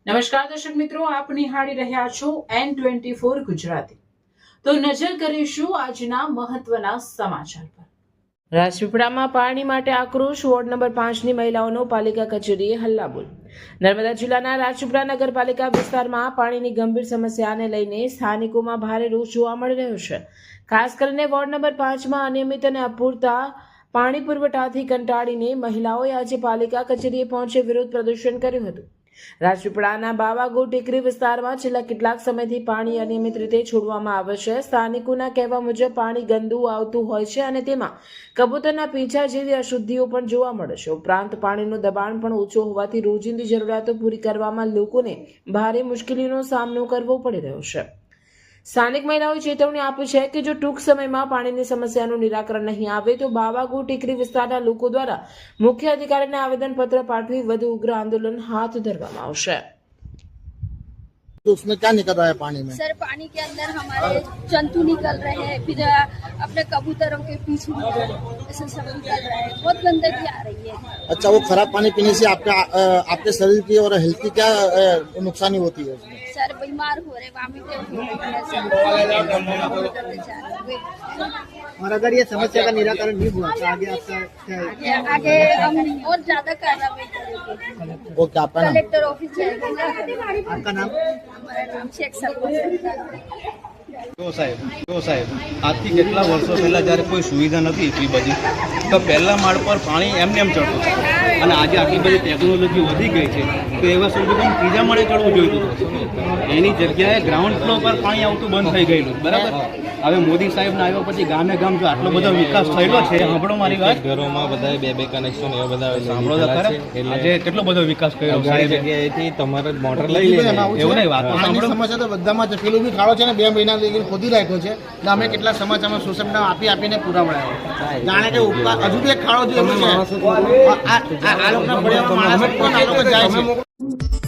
નમસ્કાર દર્શક મિત્રો, આપ નિહાળી રહ્યા છો N24 ગુજરાતી। તો નજર કરીશું આજના મહત્વના સમાચાર પર। રાજપીપળામાં પાણી માટે આક્રોશ, વોર્ડ નંબર 5ની મહિલાઓનો પાલિકા કચેરીએ હલ્લાબોલ। નર્મદા જિલ્લાના રાજપીપળા નગરપાલિકા વિસ્તારમાં પાણીની ગંભીર સમસ્યાને લઈને સ્થાનિકોમાં ભારે રોષ જોવા મળી રહ્યો છે। ખાસ કરીને વોર્ડ નંબર 5માં અનિયમિત અને અપૂરતા પાણી પુરવઠાથી કંટાળીને મહિલાઓએ આજે પાલિકા કચેરીએ પહોંચી વિરોધ પ્રદર્શન કર્યું હતું। રાજપીપળાના બાવાગો ટેકરી વિસ્તારમાં છેલ્લા કેટલાક સમયથી પાણી અનિયમિત રીતે છોડવામાં આવે છે। સ્થાનિકોના કહેવા મુજબ પાણી ગંદુ આવતું હોય છે અને તેમાં કબૂતરના પીંછા જેવી અશુદ્ધિઓ પણ જોવા મળે છે। ઉપરાંત પાણીનું દબાણ પણ ઓછું હોવાથી રોજિંદી જરૂરિયાતો પૂરી કરવામાં લોકોને ભારે મુશ્કેલીનો સામનો કરવો પડી રહ્યો છે। સ્થાનિક મહિલાઓએ ચેતવણી આપી છે કે જો ટૂંક સમયમાં પાણીની સમસ્યાનું નિરાકરણ નહીં આવે તો બાવાગો ટેકરી વિસ્તારના લોકો દ્વારા મુખ્ય અધિકારીને આવેદનપત્ર પાઠવી વધુ ઉગ્ર આંદોलन हाथ धरवामा आवशे। तो उसमें क्या निकल रहा है पानी में? सर, पानी के अंदर हमारे जंतु निकल रहे हैं, फिर अपने कबूतरों के पीछे ऐसे सब निकल रहे हैं, बहुत गंदगी आ रही है। अच्छा, वो खराब पानी पीने से आपके शरीर की और हेल्थ की क्या नुकसानी होती है उसमें? सर, बीमार हो रहे, वॉमिट हो रही है। और अगर ये समस्या का निराकरण नहीं हुआ तो आगे आपका आगे हम और ज्यादा कार्रवाई करेंगे। वो क्या आपका नाम? कलेक्टर ऑफिस जाएंगे। आपका नाम? हमारा नाम शेख सलमान। જો સાહેબ આજથી કેટલા વર્ષો પહેલા જ્યારે કોઈ સુવિધા નથી એટલી બધી, તો પહેલા માળ પર પાણી એમને એમ ચડતું હતું અને આજે આટલી બધી ટેકનોલોજી વધી ગઈ છે તો એવા સંજોગોમાં ત્રીજા માળે ચડવું જોઈતું હતું। એની જગ્યાએ ગ્રાઉન્ડ ફ્લોર પર પાણી આવતું બંધ થઈ ગયેલું, બરાબર। હવે મોદી સાહેબના આવ્યા પછી ગામે ગામ જો આટલો બધો વિકાસ થયેલો છે, સાંભળો મારી વાત, ઘરોમાં બધા બે કનેક્શન એવા બધા સાંભળો તો ખરા, આજે કેટલો બધો વિકાસ કર્યો છે। જગ્યાએથી તમારે મોટર લઈ લે એવું નહીં, વાત તો પાણીની સાંભળો। સમસ્યા તો બધામાં છે। પેલું બી ખાડો છે ને 2 મહિના લઈને ખોદી રાખ્યો છે એટલે અમે કેટલા સમાચારમાં સોશિયલ મીડિયા આપીને પૂરા મળ્યા જાણે કે હજુ બી એક ખાડો જો આ લોકોના ફળિયામાં માણસ જાય છે।